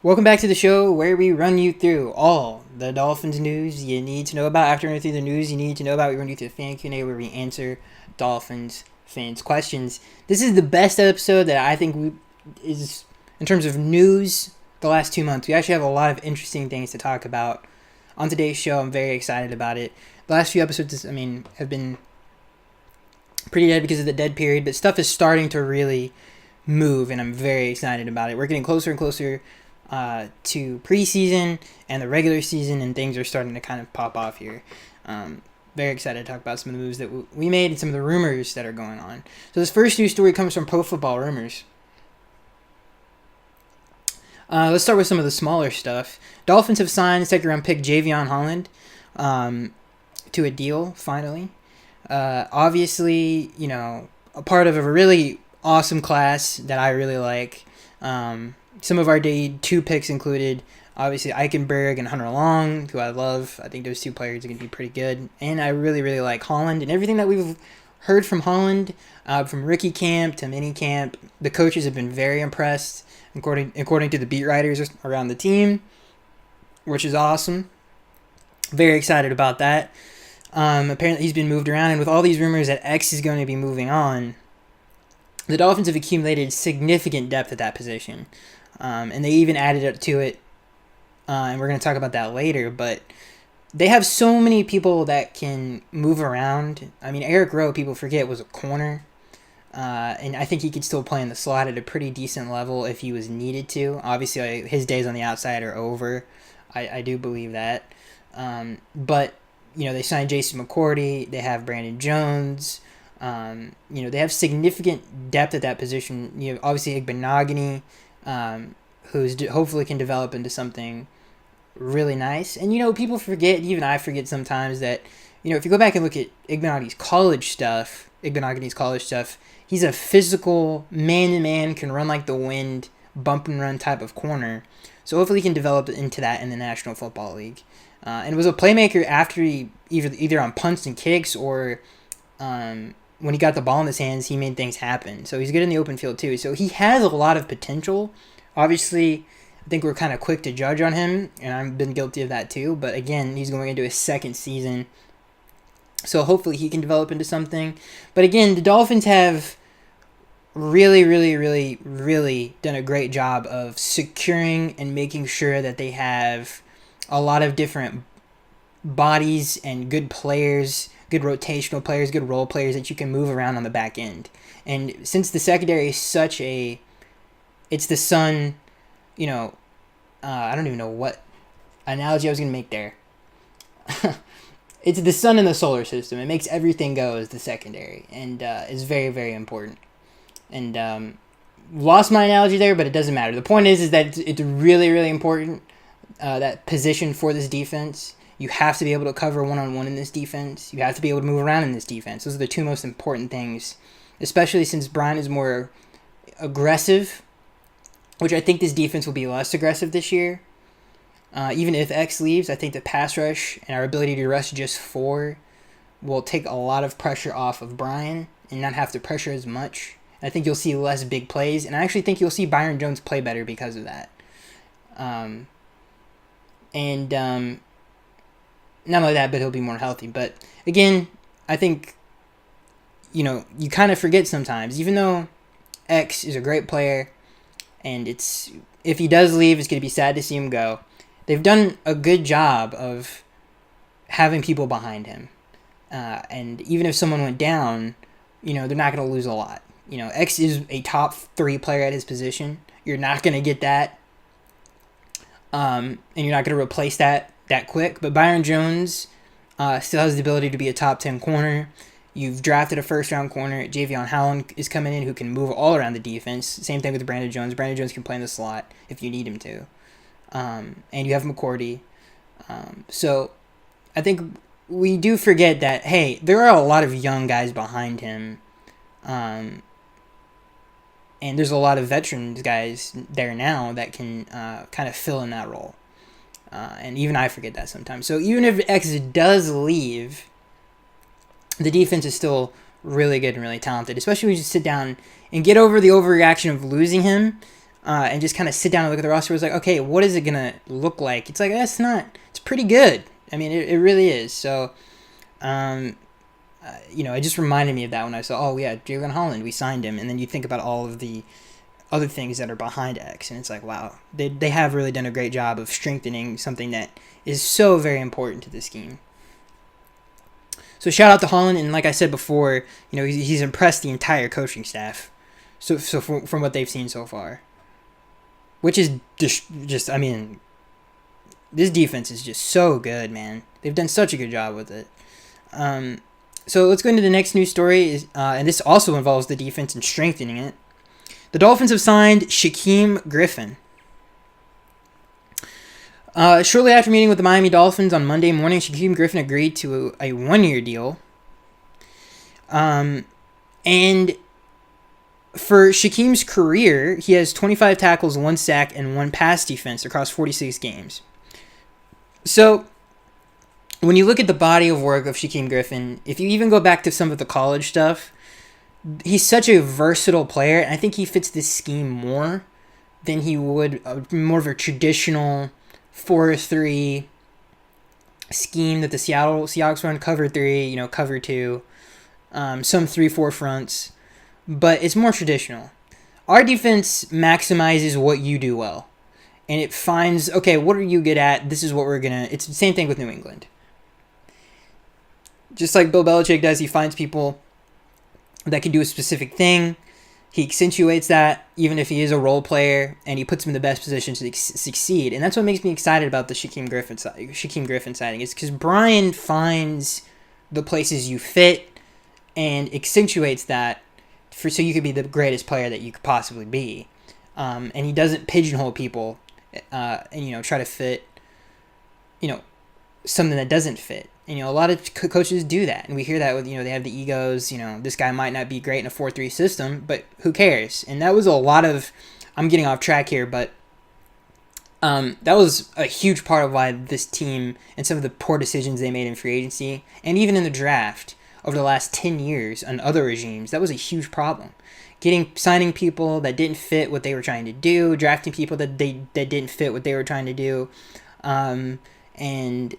Welcome back to the show where we run you through all the Dolphins news you need to know about. After running through the news you need to know about, we run you through the fan Q&A where we answer Dolphins fans' questions. This is the best episode that I think is in terms of news the last 2 months. We actually have a lot of interesting things to talk about on today's show. I'm very excited about it. The last few episodes, have been pretty dead because of the dead period, but stuff is starting to really move, and I'm very excited about it. We're getting closer and closer to preseason and the regular season, and things are starting to kind of pop off here. Very excited to talk about some of the moves that we made and some of the rumors that are going on. So this first news story comes from Pro Football Rumors. Let's start with some of the smaller stuff. Dolphins have signed second-round pick Javion Holland to a deal, finally. Obviously, a part of a really awesome class that I really like. Some of our day 2 picks included, obviously, Eichenberg and Hunter Long, who I love. I think those 2 players are going to be pretty good. And I really, really like Holland. And everything that we've heard from Holland, from rookie camp to mini camp, the coaches have been very impressed, according to the beat writers around the team, which is awesome. Very excited about that. Apparently, he's been moved around. And with all these rumors that X is going to be moving on, the Dolphins have accumulated significant depth at that position. And they even added up to it, and we're going to talk about that later, but they have so many people that can move around. I mean, Eric Rowe, people forget, was a corner, and I think he could still play in the slot at a pretty decent level if he was needed to. Obviously, his days on the outside are over. I do believe that. But, they signed Jason McCourty. They have Brandon Jones. They have significant depth at that position. Obviously, Igbenogany, who's hopefully can develop into something really nice. And, people forget, even I forget sometimes, that, if you go back and look at Igbenogany's college stuff, he's a physical, man-to-man, can run like the wind, bump and run type of corner. So hopefully he can develop into that in the National Football League. And was a playmaker after he either on punts and kicks or when he got the ball in his hands, he made things happen. So he's good in the open field too. So he has a lot of potential. Obviously, I think we're kind of quick to judge on him, and I've been guilty of that too. But again, he's going into his second season. So hopefully he can develop into something. But again, the Dolphins have really, really, really, really done a great job of securing and making sure that they have a lot of different bodies and good players, good rotational players, good role players that you can move around on the back end. And since the secondary is it's the sun, I don't even know what analogy I was going to make there. It's the sun in the solar system. It makes everything go as the secondary, and is very, very important. And lost my analogy there, but it doesn't matter. The point is that it's really, really important, that position for this defense. You have to be able to cover one-on-one in this defense. You have to be able to move around in this defense. Those are the 2 most important things, especially since Brian is more aggressive, which I think this defense will be less aggressive this year. Even if X leaves, I think the pass rush and our ability to rush just 4 will take a lot of pressure off of Brian and not have to pressure as much. I think you'll see less big plays, and I actually think you'll see Byron Jones play better because of that. Not only that, but he'll be more healthy. But again, I think, you kind of forget sometimes, even though X is a great player, and if he does leave, it's going to be sad to see him go. They've done a good job of having people behind him. And even if someone went down, they're not going to lose a lot. X is a top 3 player at his position. You're not going to get that. And you're not going to replace that quick. But Byron Jones still has the ability to be a top 10 corner. You've drafted a first-round corner. Javion Holland is coming in, who can move all around the defense. Same thing with Brandon Jones. Brandon Jones can play in the slot if you need him to. And you have McCourty. So I think we do forget that, hey, there are a lot of young guys behind him. And there's a lot of veterans guys there now that can kind of fill in that role. And even I forget that sometimes. So even if X does leave, the defense is still really good and really talented, especially when you sit down and get over the overreaction of losing him. and just kind of sit down and look at the roster, was like, okay, what is it gonna look like? It's like it's pretty good. I mean, it really is. So, it just reminded me of that when I saw, oh yeah, Jalen Holland, we signed him, and then you think about all of the other things that are behind X, and it's like, wow, they have really done a great job of strengthening something that is so very important to the scheme. So shout out to Holland, and like I said before, he's impressed the entire coaching staff. So from what they've seen so far, which is just I mean, this defense is just so good, man. They've done such a good job with it. So let's go into the next news story, and this also involves the defense and strengthening it. The Dolphins have signed Shaquem Griffin. Shortly after meeting with the Miami Dolphins on Monday morning, Shaquem Griffin agreed to a one-year deal. And for Shaquem's career, he has 25 tackles, 1 sack, and 1 pass defense across 46 games. So, when you look at the body of work of Shaquem Griffin, if you even go back to some of the college stuff, he's such a versatile player, and I think he fits this scheme more than he would more of a traditional 4-3 scheme that the Seattle Seahawks run, cover 3, cover 2, some 3-4 fronts, but it's more traditional. Our defense maximizes what you do well, and it finds, okay, what are you good at? This is what it's the same thing with New England. Just like Bill Belichick does, he finds people that can do a specific thing. He accentuates that, even if he is a role player, and he puts him in the best position to succeed. And that's what makes me excited about the Shaquem Griffin signing, is because Brian finds the places you fit and accentuates that so you could be the greatest player that you could possibly be. And he doesn't pigeonhole people and try to fit something that doesn't fit. A lot of coaches do that, and we hear that with, they have the egos, this guy might not be great in a 4-3 system, but who cares? And that was a lot of, I'm getting off track here, but that was a huge part of why this team and some of the poor decisions they made in free agency, and even in the draft over the last 10 years on other regimes, that was a huge problem. Signing people that didn't fit what they were trying to do, drafting people that didn't fit what they were trying to do, and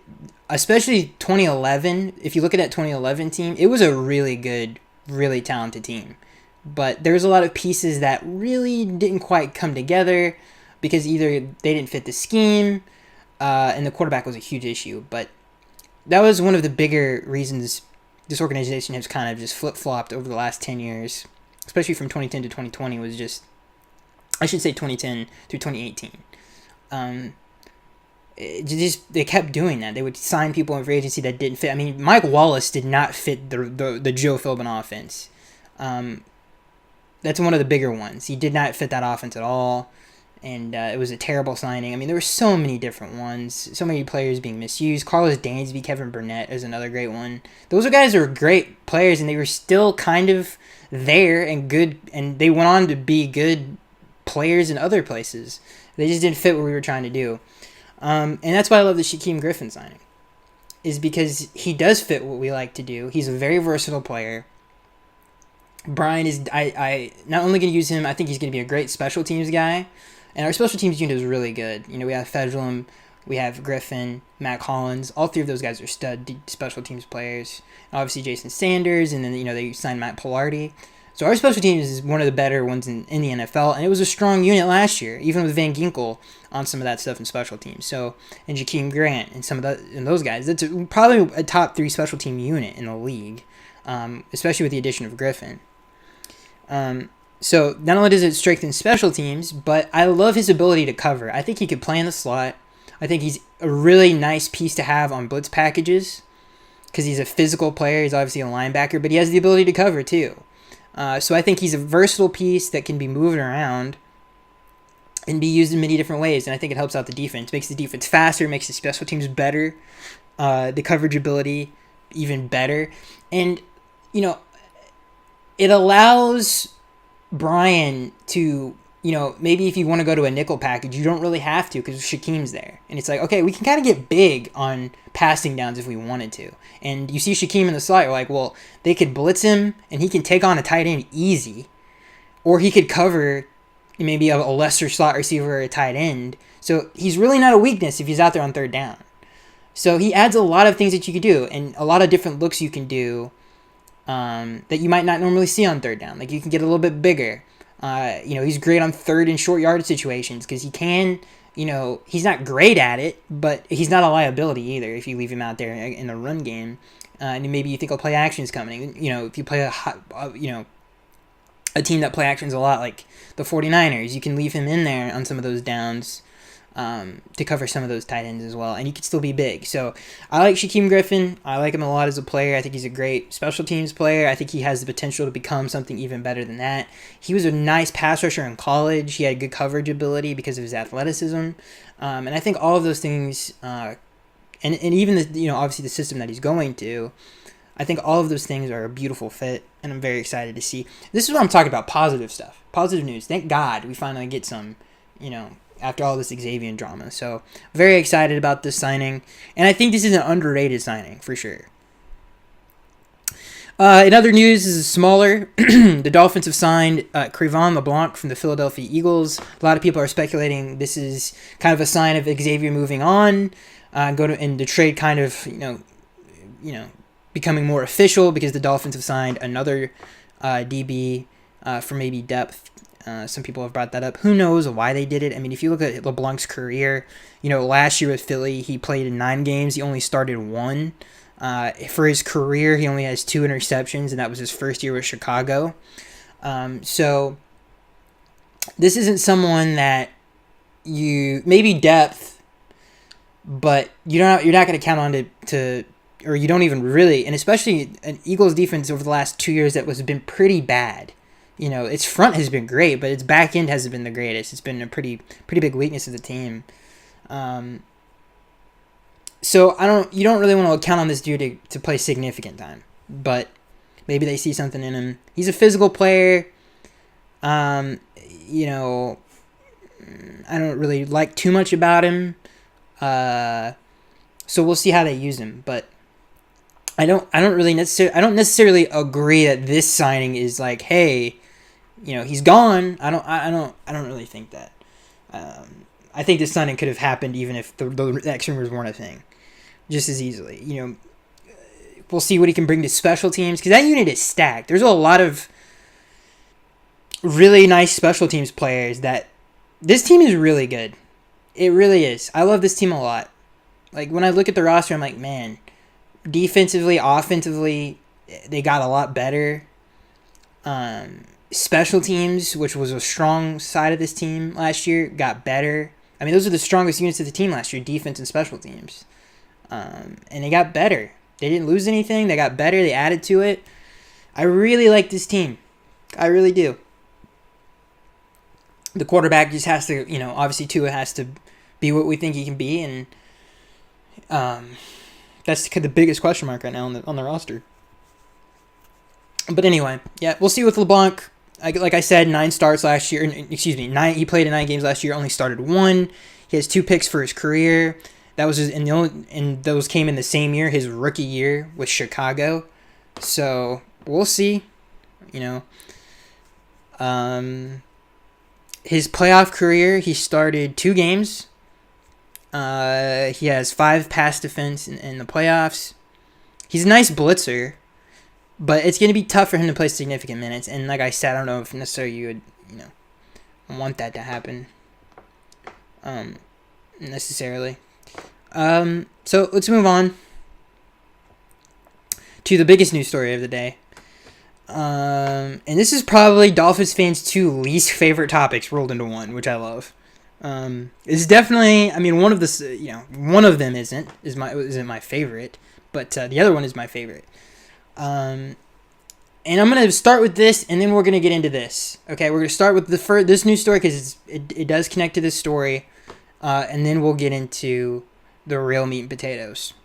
especially 2011, if you look at that 2011 team, it was a really good, really talented team. But there was a lot of pieces that really didn't quite come together because either they didn't fit the scheme, and the quarterback was a huge issue. But that was one of the bigger reasons this organization has kind of just flip-flopped over the last 10 years, especially from 2010 to 2020, was just, I should say 2010 through 2018. They kept doing that. They would sign people in free agency that didn't fit. I mean, Mike Wallace did not fit the Joe Philbin offense. That's one of the bigger ones. He did not fit that offense at all, and it was a terrible signing. I mean, there were so many different ones, so many players being misused. Carlos Dansby, Kevin Burnett is another great one. Those are guys that were great players, and they were still kind of there and good, and they went on to be good players in other places. They just didn't fit what we were trying to do. And that's why I love the Shaquem Griffin signing, is because he does fit what we like to do. He's a very versatile player. Brian is, I not only going to use him, I think he's going to be a great special teams guy. And our special teams unit is really good. We have Fedulum, we have Griffin, Matt Collins. All 3 of those guys are stud special teams players. Obviously Jason Sanders, and then, they signed Matt Pilardi. So our special teams is one of the better ones in the NFL, and it was a strong unit last year, even with Van Ginkel on some of that stuff in special teams. So, and Jakeem Grant and those guys, that's probably a top 3 special team unit in the league, especially with the addition of Griffin. So not only does it strengthen special teams, but I love his ability to cover. I think he could play in the slot. I think he's a really nice piece to have on blitz packages because he's a physical player. He's obviously a linebacker, but he has the ability to cover too. So I think he's a versatile piece that can be moved around and be used in many different ways, and I think it helps out the defense. Makes the defense faster, makes the special teams better, the coverage ability even better. And, it allows Brian to, maybe if you want to go to a nickel package, you don't really have to because Shaquem's there. And it's like, okay, we can kind of get big on passing downs if we wanted to. And you see Shaquem in the slot, you're like, well, they could blitz him and he can take on a tight end easy. Or he could cover, maybe a lesser slot receiver or a tight end. So he's really not a weakness if he's out there on third down. So he adds a lot of things that you could do and a lot of different looks you can do that you might not normally see on third down. Like you can get a little bit bigger. He's great on third and short yardage situations because he can, he's not great at it, but he's not a liability either if you leave him out there in the run game. And maybe you think a play action is coming. If you play a team that play actions a lot, like the 49ers, you can leave him in there on some of those downs to cover some of those tight ends as well, and he could still be big. So I like Shaquem Griffin. I like him a lot as a player. I think he's a great special teams player. I think he has the potential to become something even better than that. He was a nice pass rusher in college. He had good coverage ability because of his athleticism, and I think all of those things, and even obviously the system that he's going to, I think all of those things are a beautiful fit, and I'm very excited to see. This is what I'm talking about, positive stuff, positive news. Thank God we finally get some, after all this Xavier drama. So very excited about this signing, and I think this is an underrated signing for sure. In other news, this is smaller. The Dolphins have signed Cre'Von LeBlanc from the Philadelphia Eagles. A lot of people are speculating this is kind of a sign of Xavier moving on, and the trade kind of becoming more official because the Dolphins have signed another DB for maybe depth. Some people have brought that up. Who knows why they did it? I mean, if you look at LeBlanc's career, last year with Philly, he played in 9 games. He only started 1. For his career, he only has 2 interceptions, and that was his first year with Chicago. So this isn't someone that maybe depth, but you're not going to count on to or you don't even really, and especially an Eagles defense over the last 2 years that has been pretty bad. Its front has been great, but its back end hasn't been the greatest. It's been a pretty big weakness of the team. So you don't really want to count on this dude to play significant time, but maybe they see something in him. He's a physical player. I don't really like too much about him. So we'll see how they use him, but I don't necessarily agree that this signing is like, hey, he's gone. I don't really think that. I think this signing could have happened even if the X rumors weren't a thing, just as easily. We'll see what he can bring to special teams because that unit is stacked. There's a lot of really nice special teams players. That this team is really good. It really is. I love this team a lot. Like when I look at the roster, I'm like, man, defensively, offensively, they got a lot better. Special teams, which was a strong side of this team last year, got better. I mean, those are the strongest units of the team last year, defense and special teams. And they got better. They didn't lose anything. They got better. They added to it. I really like this team. I really do. The quarterback just has to, obviously Tua has to be what we think he can be, and that's the biggest question mark right now on the roster. But anyway, yeah, we'll see with LeBlanc. Like I said, 9 starts last year. He played in 9 games last year. Only started 1. He has 2 picks for his career. That was and those came in the same year, his rookie year with Chicago. So we'll see. His playoff career, he started 2 games. He has 5 pass defense in the playoffs. He's a nice blitzer. But it's going to be tough for him to play significant minutes. And like I said, I don't know if necessarily you would, want that to happen. Necessarily. So let's move on to the biggest news story of the day. And this is probably Dolphins fans' 2 least favorite topics rolled into one, which I love. It's definitely, one of them isn't my favorite, but the other one is my favorite. And I'm going to start with this, and then we're going to get into this. Okay, we're going to start with this news story because it does connect to this story, and then we'll get into the real meat and potatoes.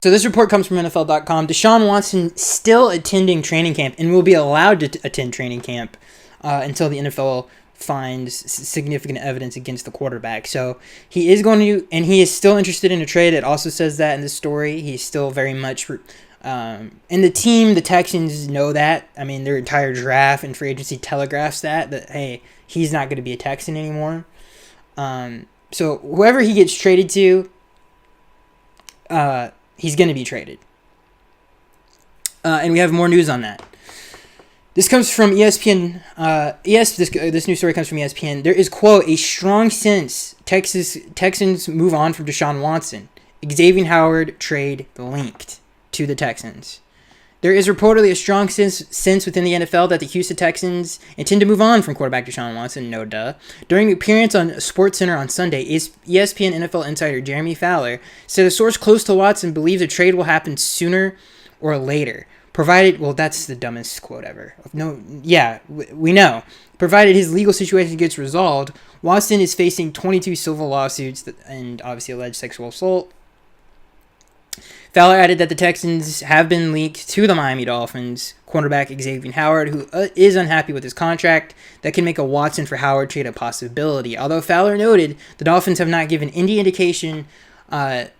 So this report comes from NFL.com. Deshaun Watson still attending training camp and will be allowed to attend training camp until the NFL finds significant evidence against the quarterback. So he is going to, and he is still interested in a trade. It also says that in this story. He's still very much And the team, the Texans, know that. I mean, their entire draft and free agency telegraphs that hey, he's not going to be a Texan anymore. So whoever he gets traded to, he's going to be traded. And we have more news on that. This comes from ESPN. This news story comes from ESPN. There is, quote, a strong sense Texans move on from Deshaun Watson. Xavier Howard trade linked to the Texans. There is reportedly a strong sense within the NFL that the Houston Texans intend to move on from quarterback Deshaun Watson. No duh. During an appearance on SportsCenter on Sunday, ESPN NFL insider Jeremy Fowler said a source close to Watson believes a trade will happen sooner or later. Provided, well, that's the dumbest quote ever. No, yeah, we know. Provided his legal situation gets resolved, Watson is facing 22 civil lawsuits and obviously alleged sexual assault. Fowler added that the Texans have been linked to the Miami Dolphins cornerback Xavier Howard, who is unhappy with his contract. That can make a Watson for Howard trade a possibility. Although Fowler noted the Dolphins have not given any indication that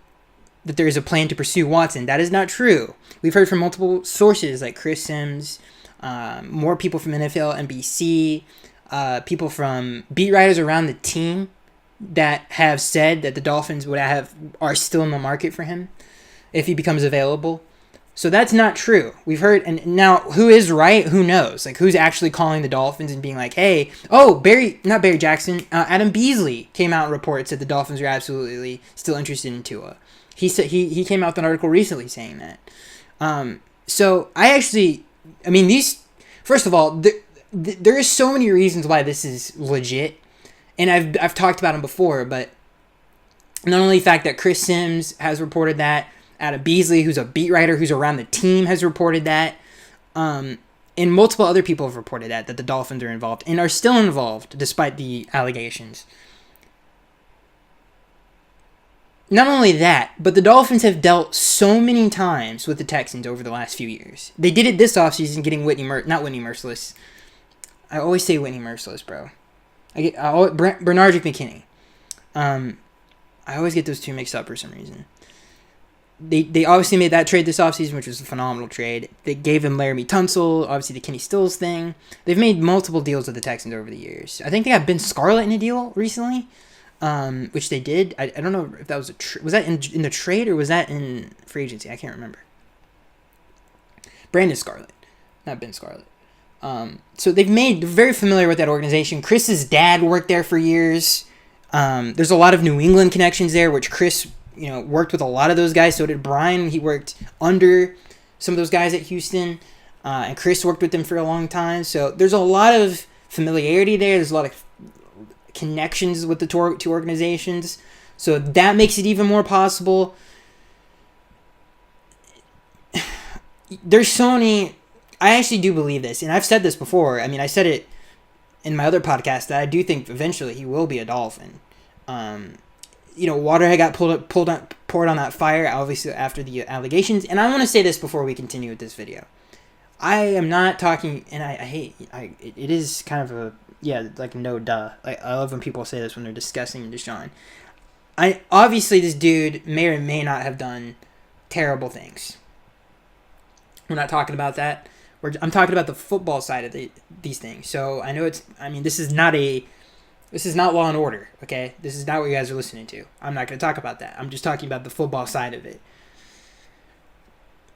there is a plan to pursue Watson. That is not true. We've heard from multiple sources like Chris Sims, more people from NFL, NBC, people from beat writers around the team that have said that the Dolphins are still in the market for him if he becomes available. So that's not true. We've heard, and now who is right? Who knows? Like, who's actually calling the Dolphins and being like, hey, not Barry Jackson, Adam Beasley came out and reports that the Dolphins are absolutely still interested in Tua. He said he came out with an article recently saying that. So first of all, there is so many reasons why this is legit, and I've talked about them before, but not only the fact that Chris Sims has reported that, Adam Beasley, who's a beat writer who's around the team, has reported that, and multiple other people have reported that the Dolphins are involved and are still involved despite the allegations. Not only that, but the Dolphins have dealt so many times with the Texans over the last few years. They did it this offseason getting not Whitney Merciless. I always say Whitney Merciless, bro. Bernard McKinney. I always get those two mixed up for some reason. They obviously made that trade this offseason, which was a phenomenal trade. They gave him Laramie Tunsil, obviously the Kenny Stills thing. They've made multiple deals with the Texans over the years. I think they got Ben Scarlett in a deal recently, which they did. I don't know if that was was that in the trade or was that in free agency? I can't remember. Brandon Scarlett, not Ben Scarlett. So they're very familiar with that organization. Chris's dad worked there for years. There's a lot of New England connections there, which Chris worked with a lot of those guys. So did Brian. He worked under some of those guys at Houston, and Chris worked with them for a long time. So there's a lot of familiarity there. There's a lot of connections with the two organizations. So that makes it even more possible. There's so many. I actually do believe this, and I've said this before. I mean, I said it in my other podcast that I do think eventually he will be a Dolphin. Water had got poured on that fire, obviously, after the allegations. And I want to say this before we continue with this video. I am not talking, and it is kind of no duh. Like, I love when people say this when they're discussing Deshaun. Obviously, this dude may or may not have done terrible things. We're not talking about that. I'm talking about the football side of these things. So I know this is not Law and Order, okay? This is not what you guys are listening to. I'm not going to talk about that. I'm just talking about the football side of it.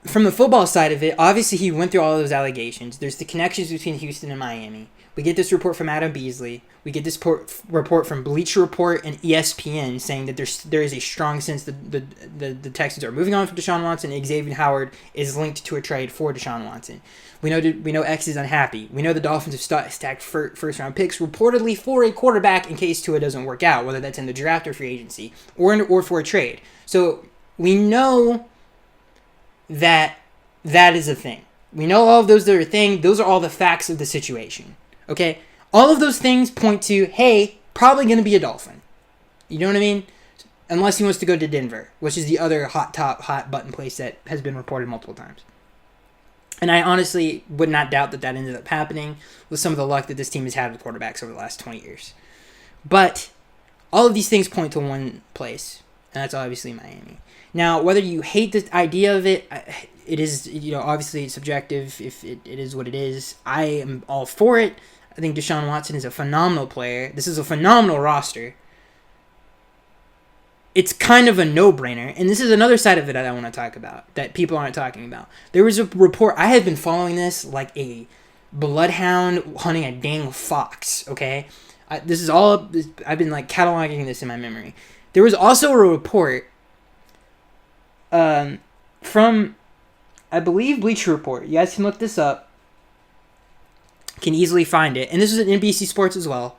From the football side of it, obviously he went through all of those allegations. There's the connections between Houston and Miami. We get this report from Adam Beasley. We get this report from Bleacher Report and ESPN saying that there is a strong sense that the Texans are moving on from Deshaun Watson, and Xavier Howard is linked to a trade for Deshaun Watson. We know X is unhappy. We know the Dolphins have stacked first-round picks reportedly for a quarterback in case Tua doesn't work out, whether that's in the draft or free agency, or for a trade. So we know that is a thing. We know all of those are a thing. Those are all the facts of the situation. Okay? All of those things point to, hey, probably going to be a Dolphin. You know what I mean? Unless he wants to go to Denver, which is the other hot button place that has been reported multiple times. And I honestly would not doubt that ended up happening with some of the luck that this team has had with quarterbacks over the last 20 years. But all of these things point to one place, and that's obviously Miami. Now, whether you hate the idea of it, it is, obviously it's subjective if it is what it is. I am all for it. I think Deshaun Watson is a phenomenal player. This is a phenomenal roster. It's kind of a no-brainer, and this is another side of it that I want to talk about that people aren't talking about. There was a report, I have been following this like a bloodhound hunting a dang fox, okay? I've been like cataloging this in my memory. There was also a report from, I believe, Bleacher Report. You guys can look this up. Can easily find it. And this was at NBC Sports as well.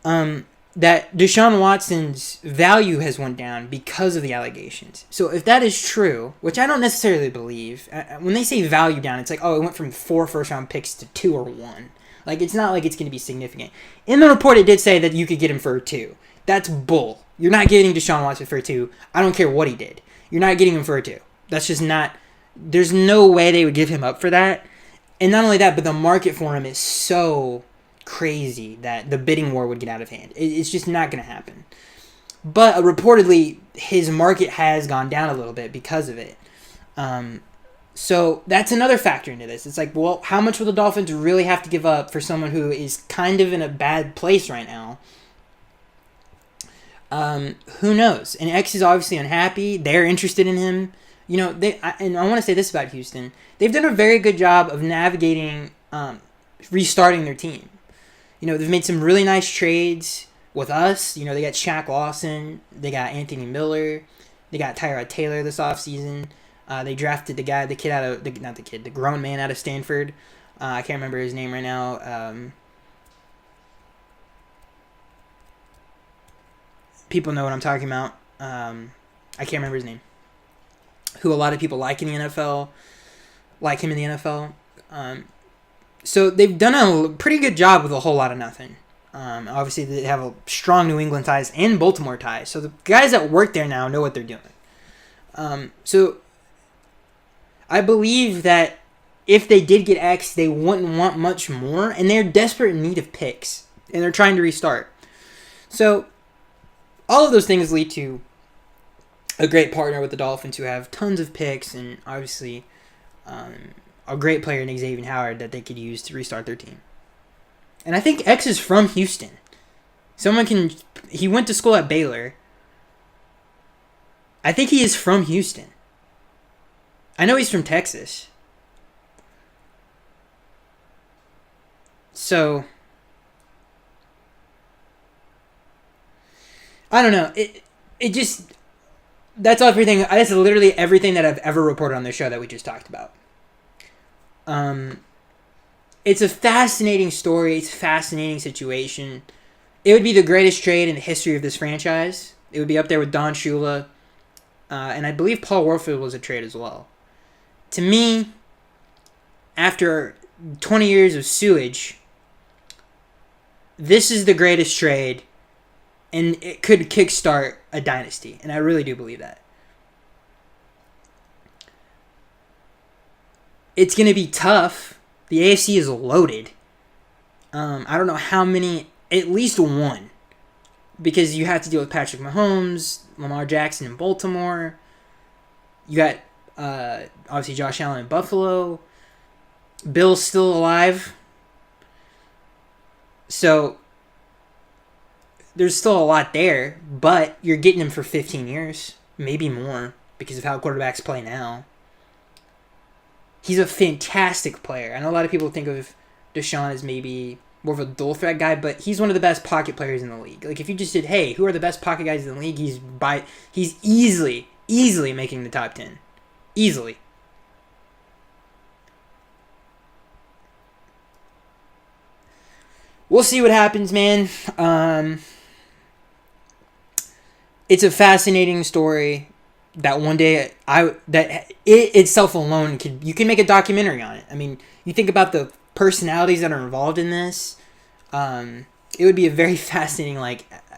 That Deshaun Watson's value has went down because of the allegations. So if that is true, which I don't necessarily believe, when they say value down, it's like, oh, it went from 4 first-round picks to 2 or 1. Like, it's not like it's going to be significant. In the report, it did say that you could get him for 2. That's bull. You're not getting Deshaun Watson for 2. I don't care what he did. You're not getting him for 2. That's just not... There's no way they would give him up for that. And not only that, but the market for him is so crazy that the bidding war would get out of hand. It's just not going to happen. But reportedly, his market has gone down a little bit because of it. So that's another factor into this. It's like, well, how much will the Dolphins really have to give up for someone who is kind of in a bad place right now? Who knows? And X is obviously unhappy. They're interested in him. And I want to say this about Houston. They've done a very good job of navigating, restarting their team. They've made some really nice trades with us. They got Shaq Lawson. They got Anthony Miller. They got Tyrod Taylor this offseason. They drafted the grown man out of Stanford. I can't remember his name right now. People know what I'm talking about. I can't remember his name. Who a lot of people like in the NFL. Like him in the NFL. So they've done a pretty good job with a whole lot of nothing. Obviously, they have a strong New England ties and Baltimore ties. So the guys that work there now know what they're doing. So I believe that if they did get X, they wouldn't want much more. And they're desperate in need of picks. And they're trying to restart. So all of those things lead to a great partner with the Dolphins who have tons of picks and obviously a great player in Xavier Howard that they could use to restart their team. And I think X is from Houston. He went to school at Baylor. I think he is from Houston. I know he's from Texas. So, I don't know. That's everything. That's literally everything that I've ever reported on this show that we just talked about. It's a fascinating story. It's a fascinating situation. It would be the greatest trade in the history of this franchise. It would be up there with Don Shula. And I believe Paul Warfield was a trade as well. To me, after 20 years of sewage, this is the greatest trade. And it could kickstart a dynasty. And I really do believe that. It's going to be tough. The AFC is loaded. I don't know how many. At least one. Because you have to deal with Patrick Mahomes, Lamar Jackson in Baltimore. You got, obviously, Josh Allen in Buffalo. Bill's still alive. So, there's still a lot there. But you're getting him for 15 years. Maybe more. Because of how quarterbacks play now. He's a fantastic player. I know a lot of people think of Deshaun as maybe more of a dual threat guy, but he's one of the best pocket players in the league. Like, if you just said, hey, who are the best pocket guys in the league, he's easily making the top 10. Easily. We'll see what happens, man. It's a fascinating story that one day it itself alone you can make a documentary on it. I mean, you think about the personalities that are involved in this. It would be a very fascinating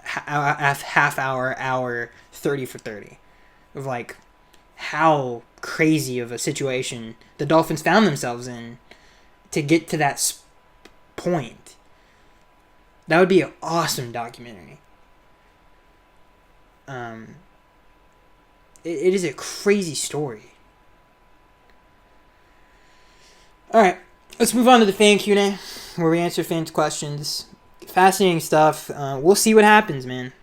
half hour 30 for 30 of like how crazy of a situation the Dolphins found themselves in to get to that point. That would be an awesome documentary. It is a crazy story. All right, let's move on to the fan Q&A, where we answer fans' questions. Fascinating stuff. We'll see what happens, man.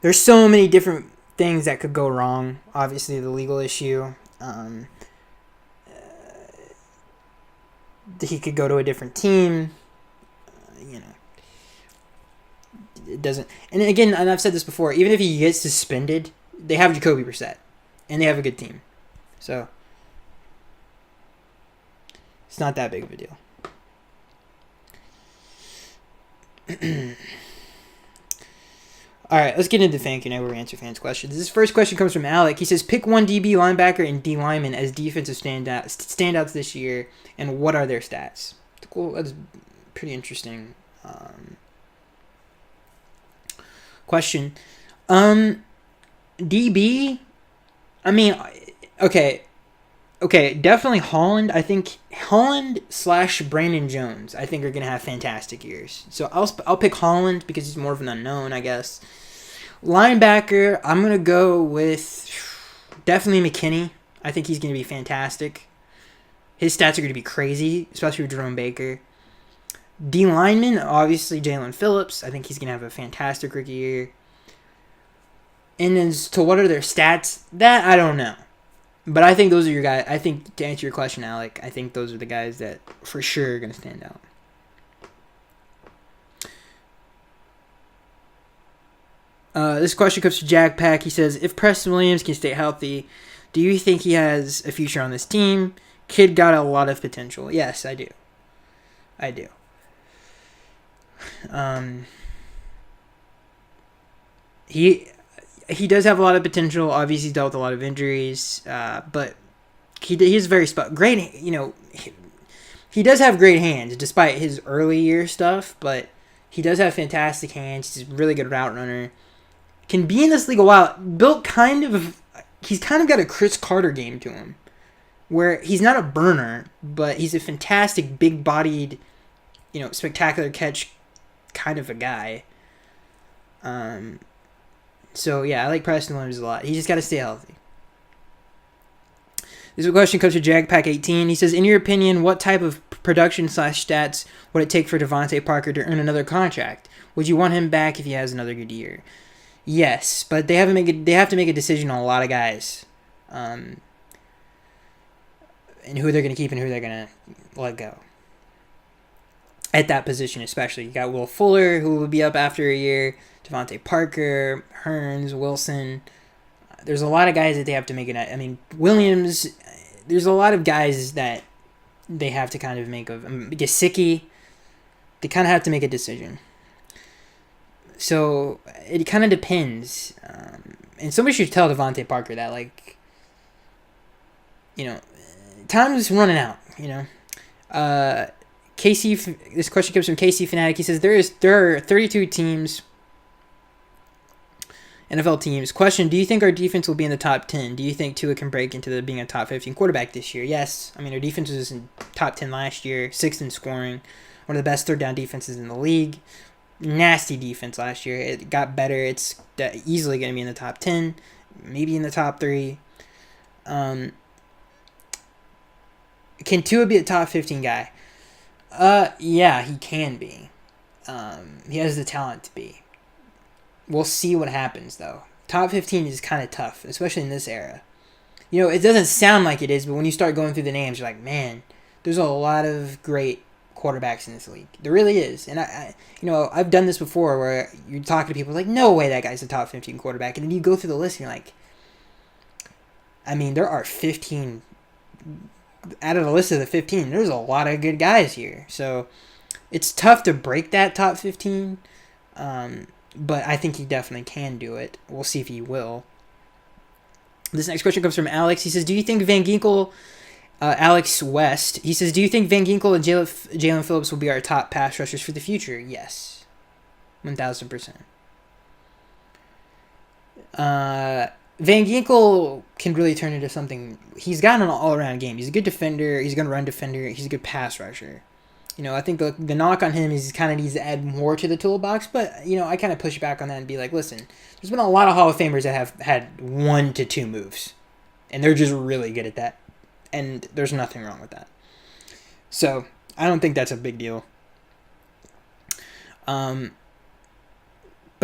There's so many different things that could go wrong. Obviously, the legal issue. He could go to a different team. It doesn't. And again, and I've said this before. Even if he gets suspended, they have Jacoby Brissett, and they have a good team. So it's not that big of a deal. All right, let's get into the fan Q&A where we answer fans' questions. This first question comes from Alec. He says, pick one DB, linebacker, and D lineman as defensive standouts this year, and what are their stats? Cool, that's pretty interesting question. DB, I mean, okay, definitely Holland. I think Holland / Brandon Jones, I think, are going to have fantastic years. So I'll pick Holland because he's more of an unknown, I guess. Linebacker, I'm going to go with definitely McKinney. I think he's going to be fantastic. His stats are going to be crazy, especially with Jerome Baker. D lineman, obviously Jalen Phillips. I think he's going to have a fantastic rookie year. And as to what are their stats, that I don't know. But I think those are your guys. I think, to answer your question, Alec, I think those are the guys that for sure are going to stand out. This question comes from Jack Pack. He says, if Preston Williams can stay healthy, do you think he has a future on this team? Kid got a lot of potential. Yes, I do. He does have a lot of potential. Obviously, he's dealt with a lot of injuries, but he's very great. He does have great hands despite his early year stuff, but he does have fantastic hands. He's a really good route runner. Can be in this league a while. He's kind of got a Chris Carter game to him, where he's not a burner, but he's a fantastic big-bodied, spectacular catch kind of a guy. So, yeah, I like Preston Williams a lot. He just got to stay healthy. This question comes from JagPack18. He says, in your opinion, what type of production / stats would it take for Devontae Parker to earn another contract? Would you want him back if he has another good year? Yes, but they have to make a decision on a lot of guys. And who they're going to keep and who they're going to let go. At that position especially. You got Will Fuller, who will be up after a year. Devontae Parker, Hearns, Wilson. There's a lot of guys that they have to make it. I mean, Williams, there's a lot of guys that they have to kind of make of. Gesicki, they kind of have to make a decision. So, it kind of depends. And somebody should tell Devontae Parker that, time's running out, this question comes from KC Fanatic. He says, there are 32 teams, NFL teams. Question, do you think our defense will be in the top 10? Do you think Tua can break into being a top 15 quarterback this year? Yes. I mean, our defense was in top 10 last year, 6th in scoring, one of the best third down defenses in the league. Nasty defense last year. It got better. It's easily going to be in the top 10, maybe in the top 3. Can Tua be a top 15 guy? Yeah, he can be. He has the talent to be. We'll see what happens, though. Top 15 is kind of tough, especially in this era. It doesn't sound like it is, but when you start going through the names, you're like, man, there's a lot of great quarterbacks in this league. There really is. And I've done this before where you're talking to people like, no way that guy's a top 15 quarterback. And then you go through the list and you're like, I mean, there are 15. Out of the list of the 15, there's a lot of good guys here. So it's tough to break that top 15. But I think he definitely can do it. We'll see if he will. This next question comes from Alex. He says, do you think Van Ginkel, Alex West, he says, do you think Van Ginkel and Jalen Phillips will be our top pass rushers for the future? Yes. 1,000%. Van Ginkel can really turn into something. He's got an all-around game. He's a good defender. He's a good run defender. He's a good pass rusher. I think the knock on him is he kind of needs to add more to the toolbox. But I kind of push back on that and be like, listen, there's been a lot of Hall of Famers that have had 1 to 2 moves, and they're just really good at that, and there's nothing wrong with that. So I don't think that's a big deal. But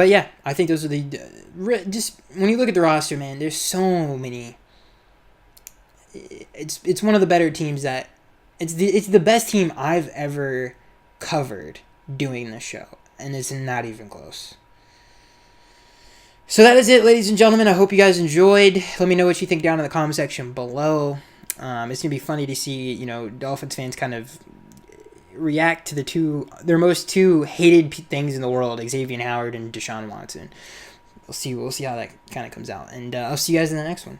yeah, I think those are just when you look at the roster, man. There's so many. It's one of the better teams that it's the best team I've ever covered doing this show, and it's not even close. So that is it, ladies and gentlemen. I hope you guys enjoyed. Let me know what you think down in the comment section below. It's gonna be funny to see Dolphins fans kind of react to their most two hated things in the world, Xavier Howard and Deshaun Watson. We'll see how that kind of comes out, and I'll see you guys in the next one.